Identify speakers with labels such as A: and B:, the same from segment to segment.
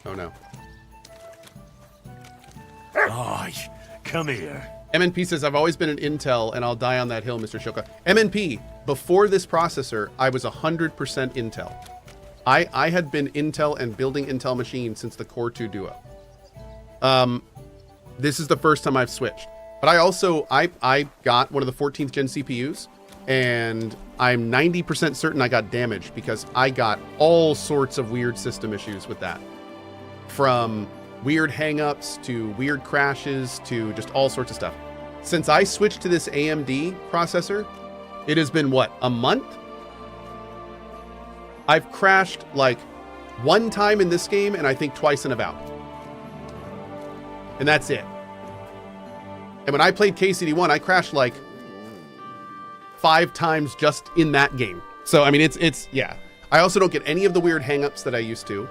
A: Oh no.
B: Oh, come here.
A: MNP says, I've always been an Intel and I'll die on that hill, Mr. Shoka. MNP, before this processor, I was 100% Intel. I had been Intel and building Intel machines since the Core 2 Duo. This is the first time I've switched. But I also, I got one of the 14th gen CPUs, and I'm 90% certain I got damaged because I got all sorts of weird system issues with that. From weird hangups to weird crashes to just all sorts of stuff. Since I switched to this AMD processor, it has been what, a month? I've crashed like one time in this game and I think twice in Avowed. And that's it. And when I played KCD1, I crashed like 5 times just in that game. So, I mean, it's yeah. I also don't get any of the weird hangups that I used to.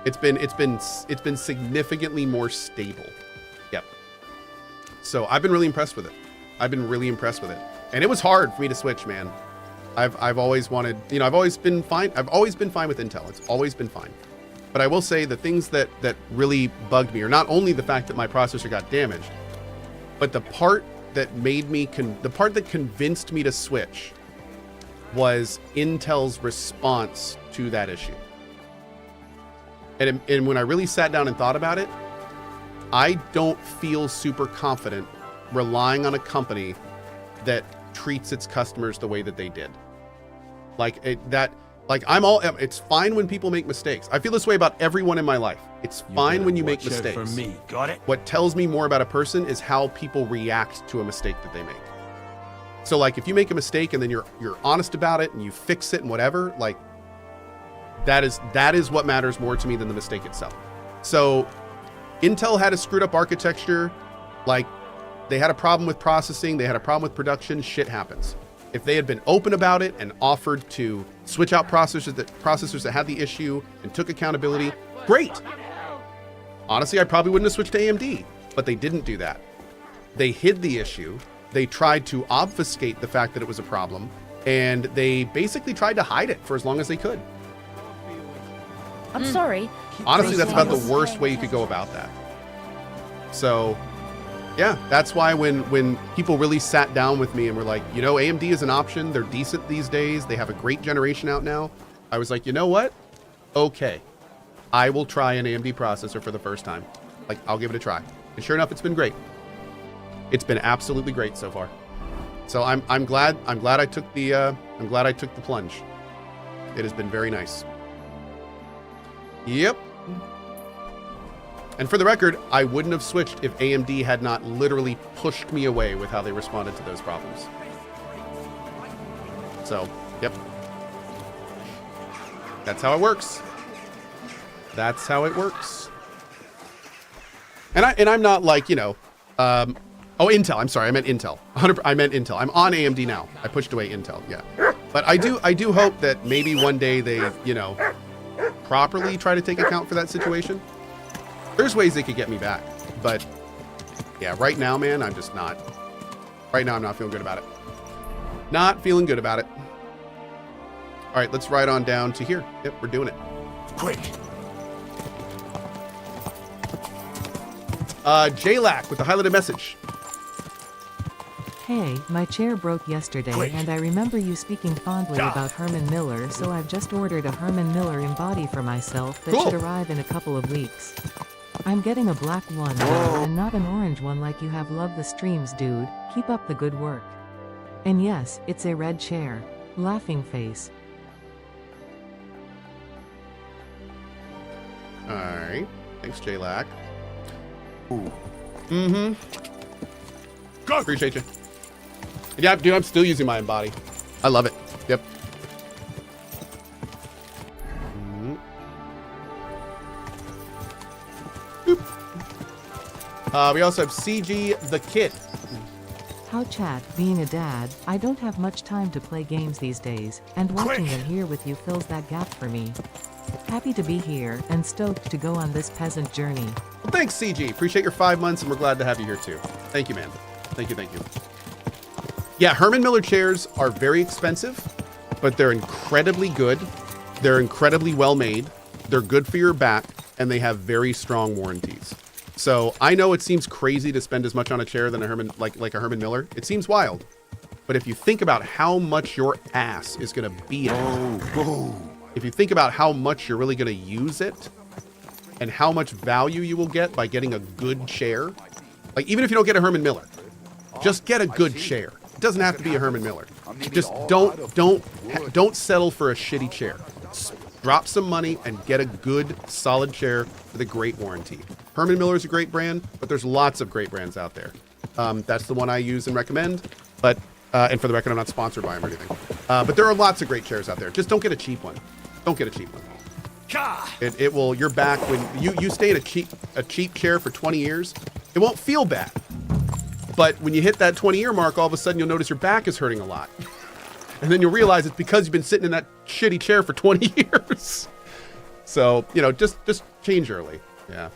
A: It's been significantly more stable. Yep. So I've been really impressed with it. I've been really impressed with it. And it was hard for me to switch, man. I've always wanted, you know, I've always been fine. I've always been fine with Intel. It's always been fine. But I will say the things that really bugged me are not only the fact that my processor got damaged, but the part that made me, the part that convinced me to switch was Intel's response to that issue. And when I really sat down and thought about it, I don't feel super confident relying on a company that treats its customers the way that they did. It's fine when people make mistakes. I feel this way about everyone in my life. It's fine when you make mistakes.
B: For me, got it?
A: What tells me more about a person is how people react to a mistake that they make. So like if you make a mistake and then you're honest about it and you fix it and whatever, like that is what matters more to me than the mistake itself. So Intel had a screwed up architecture, like they had a problem with processing, they had a problem with production, shit happens. If they had been open about it and offered to switch out processors that had the issue and took accountability, great. Honestly, I probably wouldn't have switched to AMD, but they didn't do that. They hid the issue. They tried to obfuscate the fact that it was a problem, and they basically tried to hide it for as long as they could.
C: I'm sorry.
A: Honestly, that's about the worst way you could go about that. So, yeah, that's why when people really sat down with me and were like, you know, AMD is an option. They're decent these days. They have a great generation out now. I was like, you know what? Okay, I will try an AMD processor for the first time. Like, I'll give it a try. And sure enough, it's been great. It's been absolutely great so far. So I'm glad I took the plunge. It has been very nice. Yep. And for the record, I wouldn't have switched if AMD had not literally pushed me away with how they responded to those problems. So, yep. That's how it works. That's how it works. And I'm not like, you know, oh, Intel. I'm sorry. I meant Intel. I meant Intel. I'm on AMD now. I pushed away Intel. Yeah. But I do hope that maybe one day they, you know, properly try to take account for that situation. There's ways they could get me back, but yeah, right now, man, I'm just not. Right now, I'm not feeling good about it. Not feeling good about it. All right, let's ride on down to here. Yep, we're doing it.
B: Quick.
A: JLack with the highlighted message.
D: Hey, my chair broke yesterday, and I remember you speaking fondly about Herman Miller, so I've just ordered a Herman Miller embody for myself that should arrive in a couple of weeks. I'm getting a black one, and not an orange one like you have. Love the streams, dude. Keep up the good work. And yes, it's a red chair. Laughing face.
A: Alright. Thanks, JLack.
B: Ooh.
A: Mm-hmm. Go! Appreciate you. Yeah, dude, I'm still using my embody. I love it. Yep. We also have CG the Kid.
D: How chat, being a dad, I don't have much time to play games these days, and watching them here with you fills that gap for me. Happy to be here, and stoked to go on this peasant journey.
A: Well, thanks, CG. Appreciate your 5 months, and we're glad to have you here, too. Thank you, man. Thank you, thank you. Yeah, Herman Miller chairs are very expensive, but they're incredibly good. They're incredibly well made. they're good for your back, and they have very strong warranties. So I know it seems crazy to spend as much on a chair than a Herman, like a Herman Miller. It seems wild. But if you think about how much your ass is going to be in it, if you think about how much you're really going to use it, and how much value you will get by getting a good chair, like even if you don't get a Herman Miller, just get a good chair. It doesn't have to be a Herman Miller. Just don't settle for a shitty chair. Drop some money and get a good, solid chair with a great warranty. Herman Miller is a great brand, but there's lots of great brands out there. That's the one I use and recommend. But and for the record, I'm not sponsored by them or anything. But there are lots of great chairs out there. Just don't get a cheap one. Don't get a cheap one. It will, your back, when you stay in a cheap chair for 20 years, it won't feel bad. But when you hit that 20-year mark, all of a sudden you'll notice your back is hurting a lot. And then you'll realize it's because you've been sitting in that shitty chair for 20 years. So, you know, just change early. Yeah.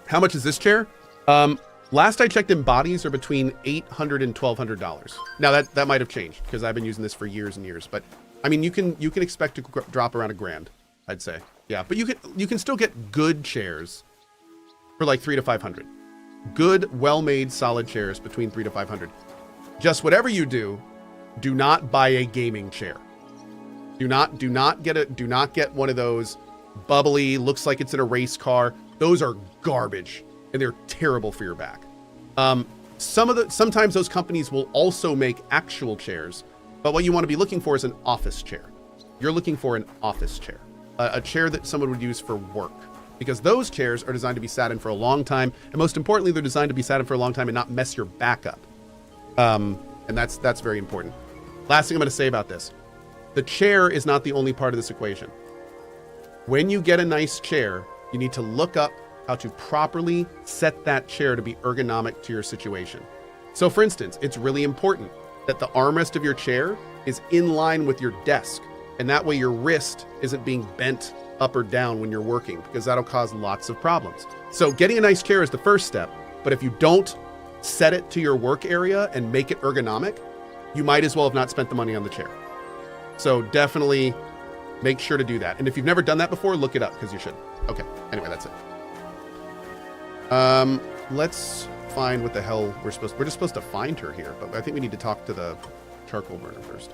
A: How much is this chair? Last I checked, in bodies are between $800 and $1,200. Now that might have changed because I've been using this for years and years. But I mean, you can expect to drop around $1,000, I'd say. Yeah, but you can still get good chairs for like $300 to $500. Good, well-made, solid chairs between $300 to $500. Just whatever you do, do not buy a gaming chair. Do not get one of those bubbly, looks like it's in a race car. Those are garbage and they're terrible for your back. Sometimes those companies will also make actual chairs, but what you want to be looking for is an office chair. You're looking for an office chair, a chair that someone would use for work, because those chairs are designed to be sat in for a long time, and most importantly, they're designed to be sat in for a long time and not mess your back up. And that's very important. Last thing I'm going to say about this: the chair is not the only part of this equation. When you get a nice chair, you need to look up how to properly set that chair to be ergonomic to your situation. So for instance, it's really important that the armrest of your chair is in line with your desk, and that way your wrist isn't being bent up or down when you're working, because that'll cause lots of problems. So getting a nice chair is the first step, but if you don't set it to your work area and make it ergonomic, you might as well have not spent the money on the chair. So definitely make sure to do that. And if you've never done that before, look it up, because you should. Okay, anyway, that's it. Let's find what the hell we're just supposed to find her here, but I think we need to talk to the charcoal burner first.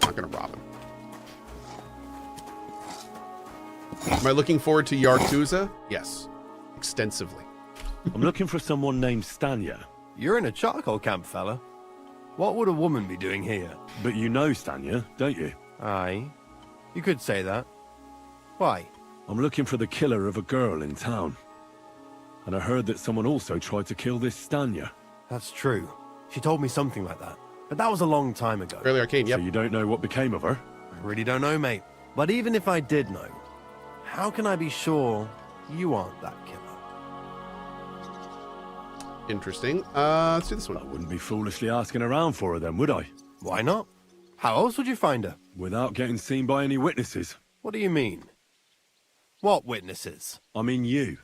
A: Not gonna rob him. Am I looking forward to Yakuza? Yes, extensively.
B: I'm looking for someone named Stanya.
E: You're in a charcoal camp, fella. What would a woman be doing here?
B: But you know Stanya, don't you?
E: Aye. You could say that. Why?
B: I'm looking for the killer of a girl in town. And I heard that someone also tried to kill this Stanya.
E: That's true. She told me something like that. But that was a long time ago.
A: Fairly arcane, yep.
B: So you don't know what became of her?
E: I really don't know, mate. But even if I did know, how can I be sure you aren't that killer?
A: Interesting. Let's do this one.
B: I wouldn't be foolishly asking around for her then, would I?
E: Why not? How else would you find her?
B: Without getting seen by any witnesses.
E: What do you mean? What witnesses?
B: I mean you.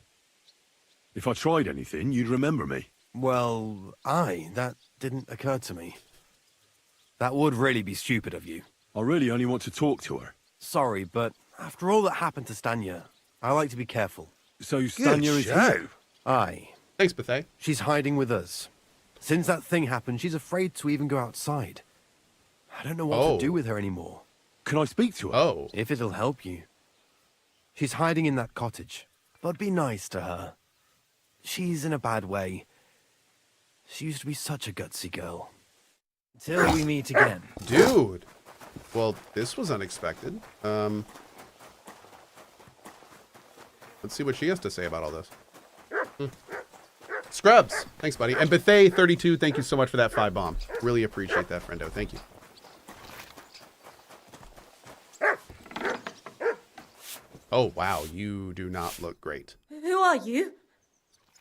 B: If I tried anything, you'd remember me.
E: Well, that didn't occur to me. That would really be stupid of you.
B: I really only want to talk to her.
E: Sorry, but after all that happened to Stanya, I like to be careful.
B: So Stanya is here?
E: Aye.
A: Thanks, Bethay.
E: She's hiding with us. Since that thing happened, she's afraid to even go outside. I don't know what to do with her anymore.
B: Can I speak to her?
A: Oh.
E: If it'll help you. She's hiding in that cottage, but be nice to her. She's in a bad way. She used to be such a gutsy girl. Till we meet again.
A: Dude. Well, this was unexpected. Let's see what she has to say about all this. Scrubs. Thanks, buddy. And Bethay32, thank you so much for that 5 bomb. Really appreciate that, friendo. Thank you. Oh, wow. You do not look great.
C: Who are you?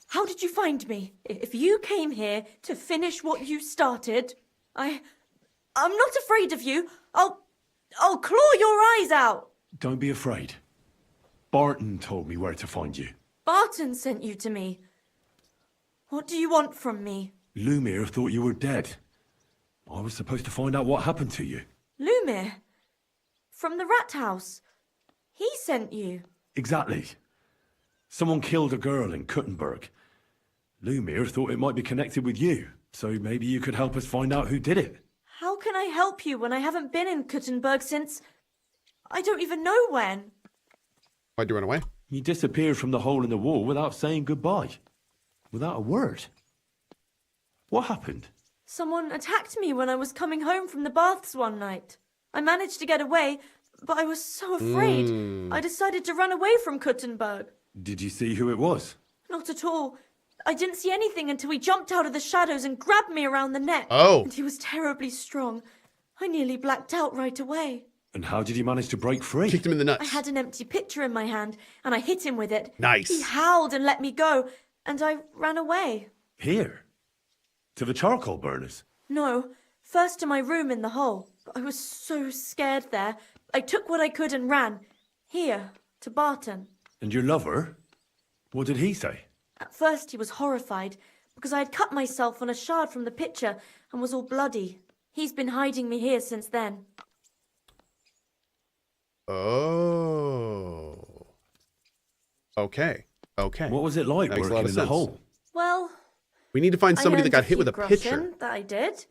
C: How did you find me? If you came here to finish what you started, I'm not afraid of you. I'll claw your eyes out.
B: Don't be afraid. Barton told me where to find you.
C: Barton sent you to me. What do you want from me?
B: Lumir thought you were dead. I was supposed to find out what happened to you.
C: Lumir? from the rat house. He sent you.
B: Exactly. Someone killed a girl in Kuttenberg. Lumir thought it might be connected with you, so maybe you could help us find out who did it.
C: How can I help you when I haven't been in Kuttenberg since... I don't even know when.
A: Why'd you run away?
B: You disappeared from the hole in the wall without saying goodbye. Without a word. What happened?
C: Someone attacked me when I was coming home from the baths one night. I managed to get away, but I was so afraid. I decided to run away from Kuttenberg.
B: Did you see who it was?
C: Not at all. I didn't see anything until he jumped out of the shadows and grabbed me around the neck.
A: Oh.
C: And he was terribly strong. I nearly blacked out right away.
B: And how did you manage to break free?
A: Kicked him in the nuts.
C: I had an empty pitcher in my hand, and I hit him with it.
A: Nice.
C: He howled and let me go, and I ran away.
B: Here? To the charcoal burners?
C: No, first to my room in the hole. I was so scared there. I took what I could and ran. Here, to Barton.
B: And your lover? What did he say?
C: At first he was horrified, because I had cut myself on a shard from the pitcher and was all bloody. He's been hiding me here since then.
A: Oh. Okay. Okay.
B: What was it like
A: Makes a lot
B: working
A: of
B: in the
A: sense.
B: hole?
C: Well,
A: We need to find somebody that
C: I earned
A: got hit with a
C: few
A: pitcher.
C: groschen, that I did,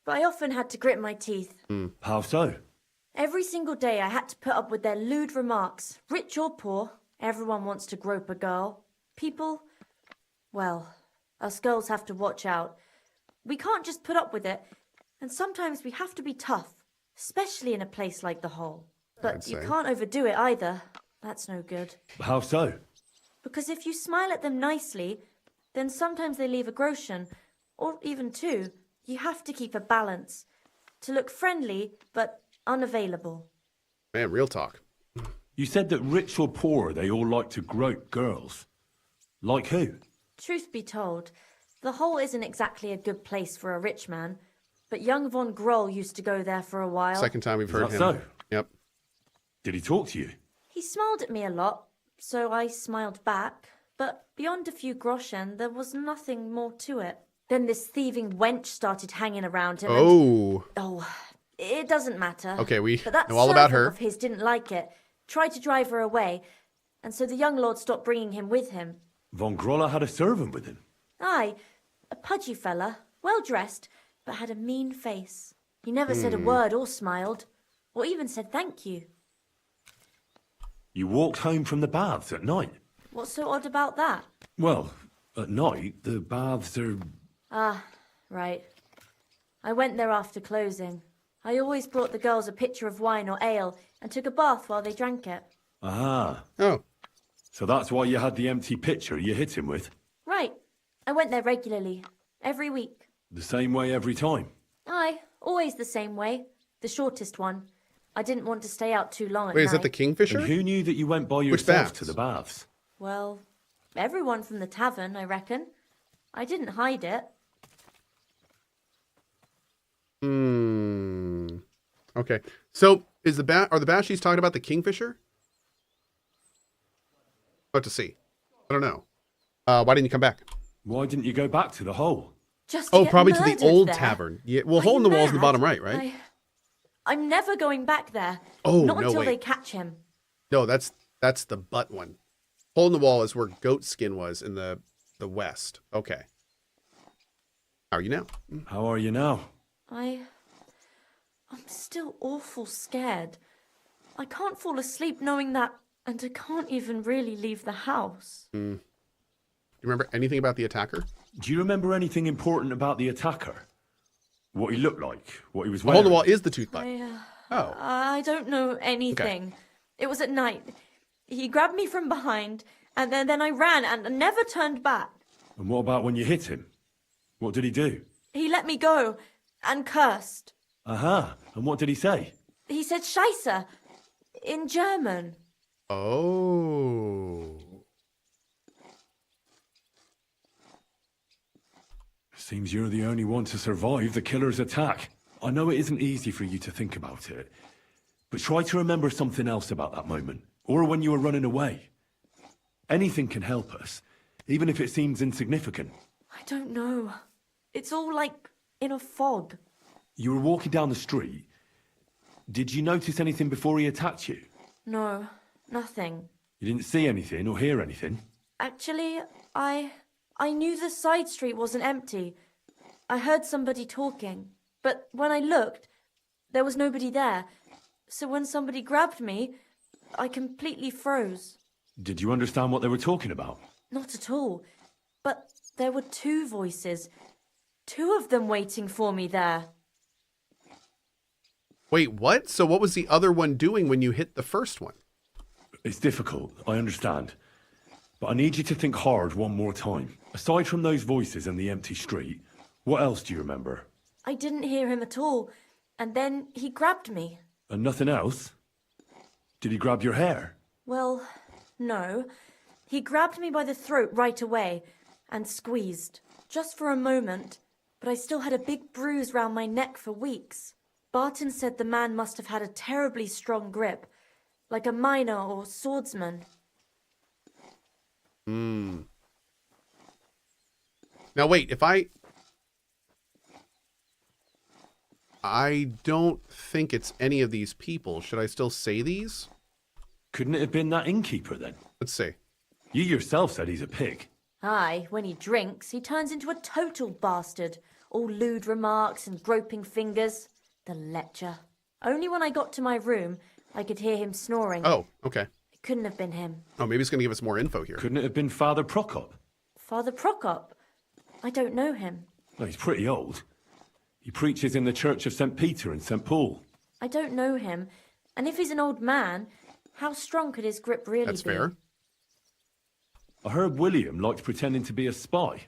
C: but I often had to grit my teeth.
B: How so?
C: Every single day I had to put up with their lewd remarks. Rich or poor, everyone wants to grope a girl. People, well, us girls have to watch out. We can't just put up with it, and sometimes we have to be tough, especially in a place like the hole. But you
A: say.
C: can't overdo it either. That's no good.
B: How so?
C: Because if you smile at them nicely, then sometimes they leave a groschen, or even two. You have to keep a balance. To look friendly, but unavailable.
A: Man, real talk.
B: You said that rich or poor, they all like to grope girls. Like who?
C: Truth be told, the hole isn't exactly a good place for a rich man, but young von Groll used to go there for a while.
A: Second time we've heard
B: that
A: him.
B: so?
A: Yep.
B: Did he talk to you?
C: He smiled at me a lot, so I smiled back, but beyond a few groschen, there was nothing more to it. Then this thieving wench started hanging around him
A: Oh.
C: Oh, it doesn't matter.
A: Okay, we
C: But that
A: know all about
C: servant
A: her.
C: of his didn't like it, tried to drive her away, and so the young lord stopped bringing him with him.
B: Von Grolla had a servant with him.
C: Aye, a pudgy fella, well-dressed, but had a mean face. He never said a word or smiled, or even said thank you.
B: You walked home from the baths at night.
C: What's so odd about that?
B: Well, at night, the baths are...
C: Ah, right. I went there after closing. I always brought the girls a pitcher of wine or ale and took a bath while they drank it.
B: Ah,
A: Oh.
B: so that's why you had the empty pitcher you hit him with?
C: Right. I went there regularly, every week.
B: The same way every time?
C: Aye, always the same way. The shortest one. I didn't want to stay out too long at
A: Wait,
C: night.
A: is that the Kingfisher?
B: And who knew that you went by
A: Which
B: yourself
A: baths?
B: to the baths?
C: Well, everyone from the tavern, I reckon. I didn't hide it.
A: Okay. So is are the Banshees talking about the Kingfisher? What to see? I don't know. Why didn't you come back?
B: Why didn't you go back to the hole?
C: Just to
A: Oh,
C: get
A: probably to the
C: murdered
A: old
C: there.
A: tavern. Yeah. Well,
C: Are
A: hole in
C: you
A: the wall's in the
C: mad?
A: bottom right, right?
C: I'm never going back there.
A: Oh,
C: Not
A: no,
C: until
A: wait.
C: they catch him.
A: No, that's the butt one. Hole in the wall is where goat skin was in the west. Okay. How are you now?
B: How are you now?
C: I'm still awful scared. I can't fall asleep knowing that, and I can't even really leave the house.
A: Do you remember anything about the attacker?
B: Do you remember anything important about the attacker? What he looked like? What he was
A: The hole in
B: wearing?
A: the wall is the toothpipe. Oh.
C: I don't know anything. It was at night. He grabbed me from behind, and then I ran and never turned back.
B: And what about when you hit him? What did he do?
C: He let me go and cursed.
B: Aha. And what did he say?
C: He said Scheisse in German.
A: Oh.
B: Seems you're the only one to survive the killer's attack. I know it isn't easy for you to think about it, but try to remember something else about that moment, or when you were running away. Anything can help us, even if it seems insignificant.
C: I don't know. It's all like in a fog.
B: You were walking down the street. Did you notice anything before he attacked you?
C: No, nothing.
B: You didn't see anything or hear anything?
C: Actually, I knew the side street wasn't empty. I heard somebody talking, but when I looked, there was nobody there. So when somebody grabbed me, I completely froze.
B: Did you understand what they were talking about?
C: Not at all. But there were two voices. Two of them waiting for me there.
A: Wait, what? So what was the other one doing when you hit the first one?
B: It's difficult, I understand. But I need you to think hard one more time. Aside from those voices and the empty street, what else do you remember?
C: I didn't hear him at all. And then he grabbed me.
B: And nothing else? Did he grab your hair?
C: Well, no. He grabbed me by the throat right away and squeezed. Just for a moment. But I still had a big bruise round my neck for weeks. Barton said the man must have had a terribly strong grip. Like a miner or swordsman.
A: Now wait, if I don't think it's any of these people. Should I still say these?
B: Couldn't it have been that innkeeper then?
A: Let's see.
B: You yourself said he's a pig.
C: Aye, when he drinks, he turns into a total bastard. All lewd remarks and groping fingers. The lecher. Only when I got to my room, I could hear him snoring.
A: Oh, okay.
C: It couldn't have been him.
A: Oh, maybe it's going to give us more info here.
B: Couldn't it have been Father Prokop?
C: Father Prokop? I don't know him.
B: Well, he's pretty old. He preaches in the Church of St. Peter and St. Paul.
C: I don't know him. And if he's an old man, how strong could his grip really
A: That's
C: be?
A: fair.
B: I heard William liked pretending to be a spy.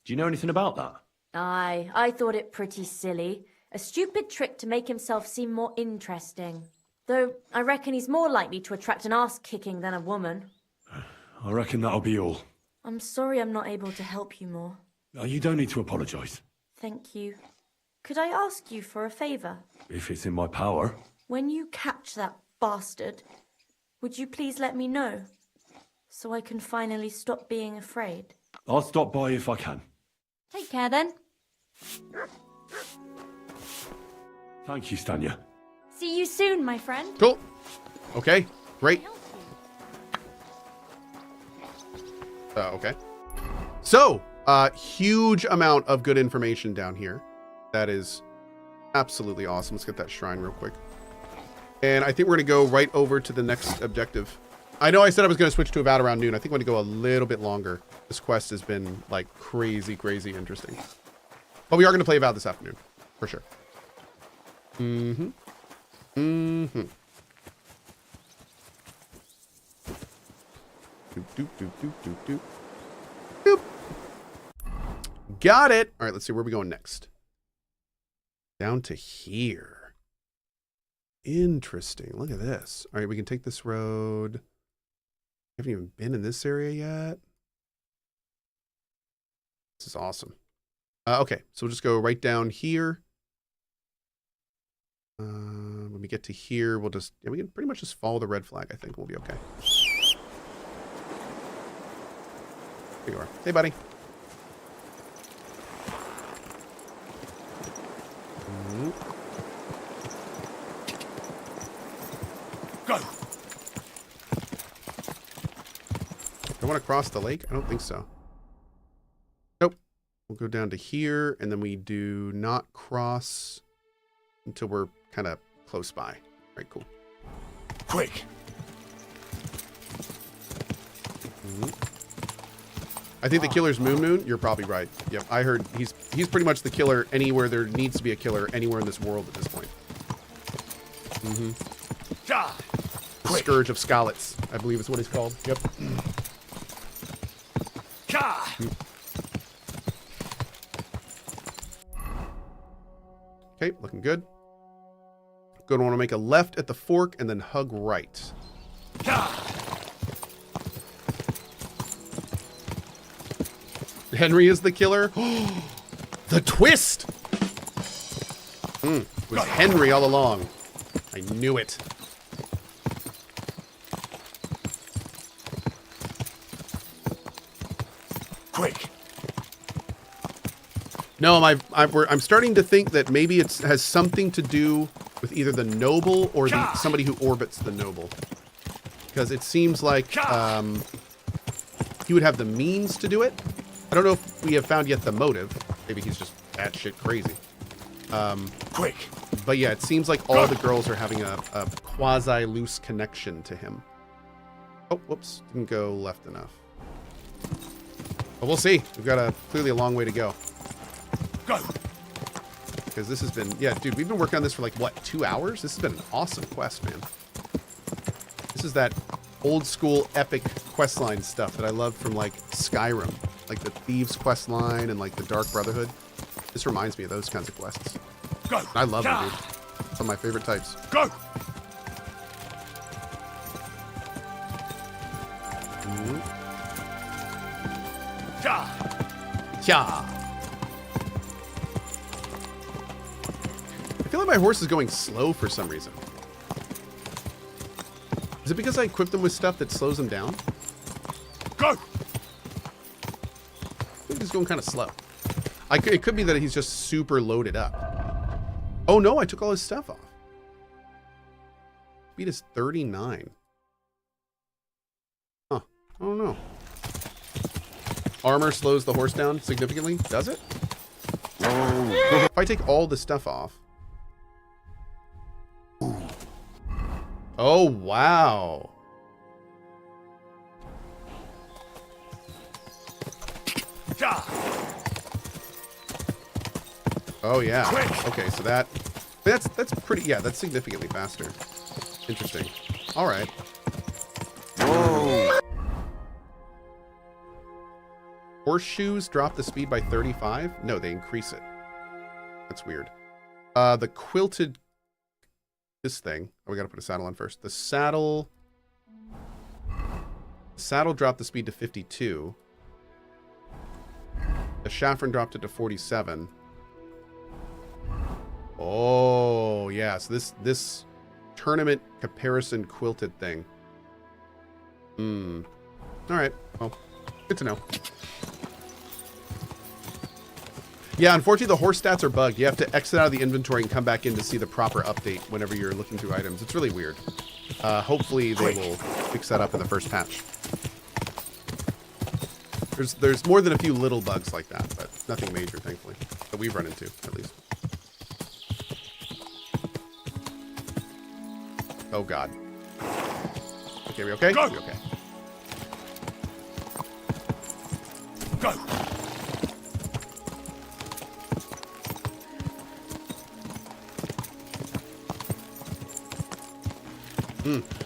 B: Do you know anything about that?
C: Aye, I thought it pretty silly. A stupid trick to make himself seem more interesting. Though I reckon he's more likely to attract an ass-kicking than a woman.
B: I reckon that'll be all.
C: I'm sorry I'm not able to help you more.
B: You don't need to apologise.
C: Thank you. Could I ask you for a favour?
B: If it's in my power.
C: When you catch that bastard, would you please let me know? So I can finally stop being afraid.
B: I'll stop by if I can.
C: Take care then.
B: Thank you, Stanya.
C: See you soon, my friend.
A: Cool. Okay, great. Okay. So, huge amount of good information down here. That is absolutely awesome. Let's get that shrine real quick. And I think we're going to go right over to the next objective. I know I said I was going to switch to about around noon. I think I'm going to go a little bit longer. This quest has been like crazy, crazy interesting. But we are going to play Val this afternoon, for sure. Mm-hmm. Mm-hmm. Doop, doop, doop, doop, doop, doop. Doop. Got it. All right, let's see. Where are we going next? Down to here. Interesting. Look at this. All right, we can take this road. I haven't even been in this area yet. This is awesome. Okay, so we'll just go right down here. When we get to here, we'll just, yeah, we can pretty much just follow the red flag, I think. We'll be okay. There you are. Hey, buddy.
B: Go!
A: Do I want to cross the lake? I don't think so. Nope. We'll go down to here, and then we do not cross until we're kind of close by. All right, cool.
B: Quick!
A: I think the killer's Moon. You're probably right. Yep, I heard he's pretty much the killer anywhere there needs to be a killer anywhere in this world at this point. Scourge of Skalitz, I believe is what he's called. Yep. Okay, looking good. Going to want to make a left at the fork and then hug right. Henry is the killer. The twist! It was Henry all along. I knew it.
B: Quick!
A: No, I'm starting to think that maybe it has something to do with either the noble or somebody who orbits the noble. Because it seems like he would have the means to do it. I don't know if we have found yet the motive. Maybe he's just batshit crazy.
B: Quick!
A: But yeah, it seems like all the girls are having a quasi-loose connection to him. Oh, whoops. Didn't go left enough. But we'll see. We've got clearly a long way to go.
B: Go!
A: Because this has been... Yeah, dude, we've been working on this for like, what, 2 hours? This has been an awesome quest, man. This is that old school epic questline stuff that I love from like Skyrim. Like the Thieves quest line and like the Dark Brotherhood. This reminds me of those kinds of quests.
B: Go!
A: I love them, dude. It's one of my favorite types.
B: Go!
A: Yeah. I feel like my horse is going slow for some reason. Is it because I equipped him with stuff that slows him down?
B: Go!
A: I think he's going kind of slow. It could be that he's just super loaded up. Oh no, I took all his stuff off. Speed is 39. Huh. I don't know. Armor slows the horse down significantly. Does it? If I take all the stuff off. Oh, wow. Oh, yeah. Okay, so that's pretty, yeah, that's significantly faster. Interesting. All right. Whoa. Horseshoes drop the speed by 35? No, they increase it. That's weird. The quilted... This thing. Oh, we gotta put a saddle on first. The saddle dropped the speed to 52. The Chaffron dropped it to 47. Oh, yeah. So this tournament comparison quilted thing. All right. Well, good to know. Yeah, unfortunately, the horse stats are bugged. You have to exit out of the inventory and come back in to see the proper update whenever you're looking through items. It's really weird. Hopefully, they will fix that up in the first patch. There's more than a few little bugs like that, but nothing major, thankfully, that we've run into, at least. Oh, God. Okay, we okay?
B: Go!
A: We okay.
B: Go!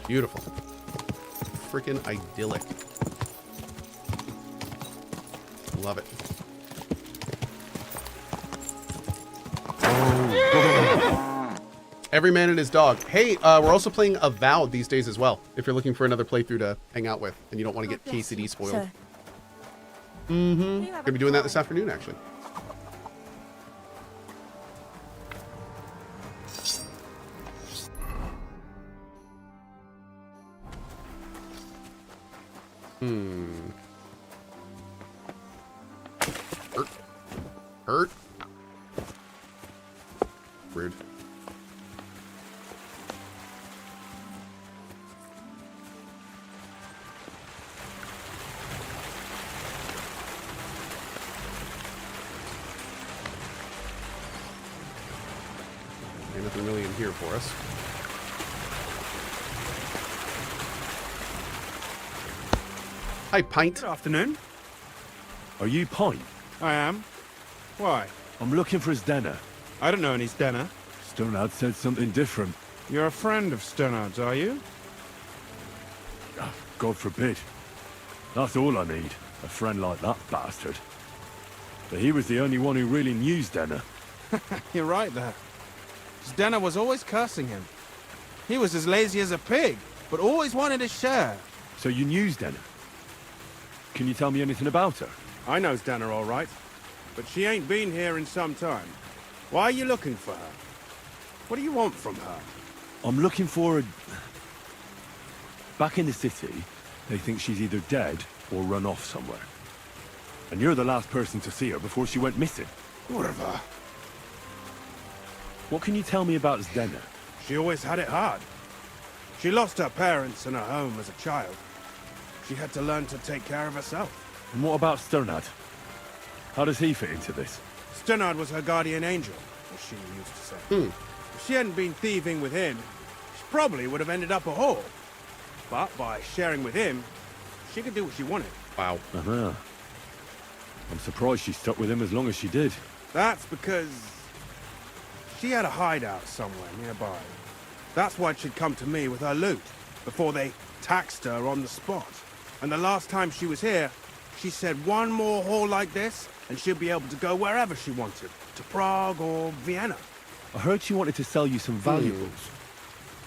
A: Beautiful. Freaking idyllic. Love it. Every man and his dog. Hey, we're also playing Avowed these days as well. If you're looking for another playthrough to hang out with and you don't want to get KCD spoiled. Gonna be doing that this afternoon, actually. Hurt. Rude. Ain't nothing really in here for us. Hi, Pint.
F: Good afternoon.
B: Are you Pine?
F: I am. Why?
B: I'm looking for Zdena.
F: I don't know any Stena.
B: Stonard said something different.
F: You're a friend of Stonard's, are you?
B: God forbid. That's all I need. A friend like that bastard. But he was the only one who really knew Zdena.
F: You're right there. Stena was always cursing him. He was as lazy as a pig, but always wanted his share.
B: So you knew Zdena? Can you tell me anything about her?
F: I know Stena all right, but she ain't been here in some time. Why are you looking for her? What do you want from her?
B: I'm looking for a... Back in the city, they think she's either dead or run off somewhere. And you're the last person to see her before she went missing.
F: Whatever.
B: What can you tell me about Zdena?
F: She always had it hard. She lost her parents and her home as a child. She had to learn to take care of herself.
B: And what about Sternad? How does he fit into this?
F: Sternard was her guardian angel, as she used to say. If she hadn't been thieving with him, she probably would have ended up a whore. But by sharing with him, she could do what she wanted.
A: Wow.
B: Uh-huh. I'm surprised she stuck with him as long as she did.
F: That's because she had a hideout somewhere nearby. That's why she'd come to me with her loot, before they taxed her on the spot. And the last time she was here, she said one more haul like this, and she'd be able to go wherever she wanted, to Prague or Vienna.
B: I heard she wanted to sell you some valuables.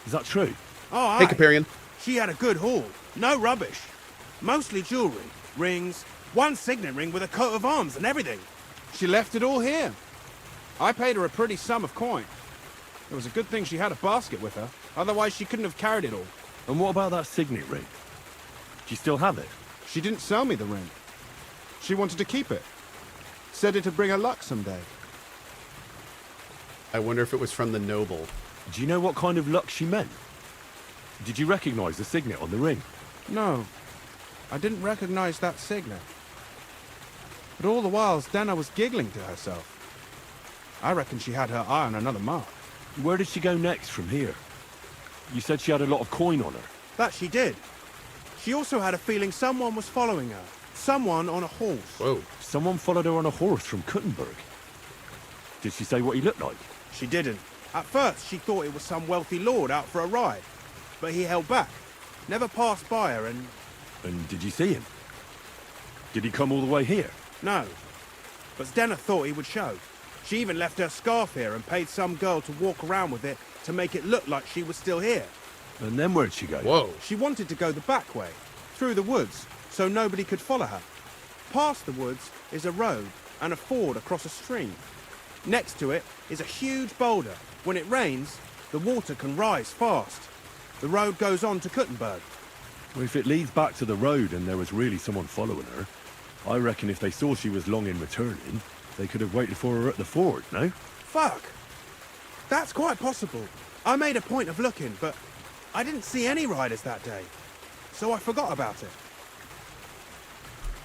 B: Is that true?
F: Oh,
A: Hey,
F: aye.
A: Caparian.
F: She had a good haul. No rubbish. Mostly jewelry, rings, one signet ring with a coat of arms and everything. She left it all here. I paid her a pretty sum of coin. It was a good thing she had a basket with her. Otherwise, she couldn't have carried it all.
B: And what about that signet ring? Do you still have it?
F: She didn't sell me the ring. She wanted to keep it. Said it'd bring her luck someday.
A: I wonder if it was from the noble.
B: Do you know what kind of luck she meant? Did you recognize the signet on the ring?
F: No, I didn't recognize that signet. But all the while, Dana was giggling to herself. I reckon she had her eye on another mark.
B: Where did she go next from here? You said she had a lot of coin on her.
F: That she did. She also had a feeling someone was following her. Someone on a horse.
A: Whoa.
B: Someone followed her on a horse from Kuttenberg. Did she say what he looked like?
F: She didn't. At first, she thought it was some wealthy lord out for a ride. But he held back. Never passed by her and...
B: And did you see him? Did he come all the way here?
F: No. But Stena thought he would show. She even left her scarf here and paid some girl to walk around with it to make it look like she was still here.
B: And then where'd she go?
A: Whoa.
F: She wanted to go the back way, through the woods, so nobody could follow her. Past the woods is a road and a ford across a stream. Next to it is a huge boulder. When it rains, the water can rise fast. The road goes on to Kuttenberg.
B: Well, if it leads back to the road and there was really someone following her, I reckon if they saw she was long in returning, they could have waited for her at the ford, no?
F: Fuck! That's quite possible. I made a point of looking, but I didn't see any riders that day. So I forgot about it.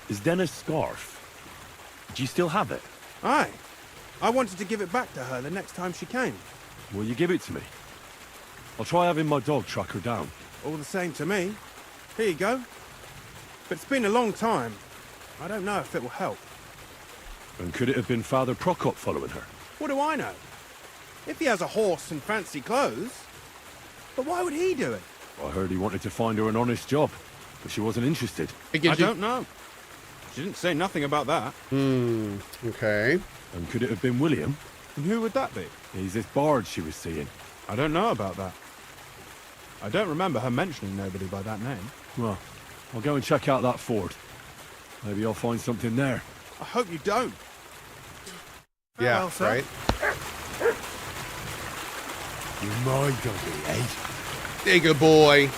B: Is Denna's scarf? Do you still have it?
F: Aye. I wanted to give it back to her the next time she came.
B: Will you give it to me? I'll try having my dog track her down.
F: All the same to me. Here you go. But it's been a long time. I don't know if it will help.
B: And could it have been Father Prokop following her?
F: What do I know? If he has a horse and fancy clothes. But why would he do it?
B: I heard he wanted to find her an honest job, but she wasn't interested.
A: It
F: I
A: gives you...
F: don't know. She didn't say nothing about that.
A: Okay.
B: And could it have been William?
F: And who would that be?
B: He's this bard she was seeing.
F: I don't know about that. I don't remember her mentioning nobody by that name.
B: Well, I'll go and check out that ford. Maybe I'll find something there.
F: I hope you don't.
A: Yeah,
F: Well, sir.
A: right?
B: You're my doggy, eh?
A: Hey, good boy.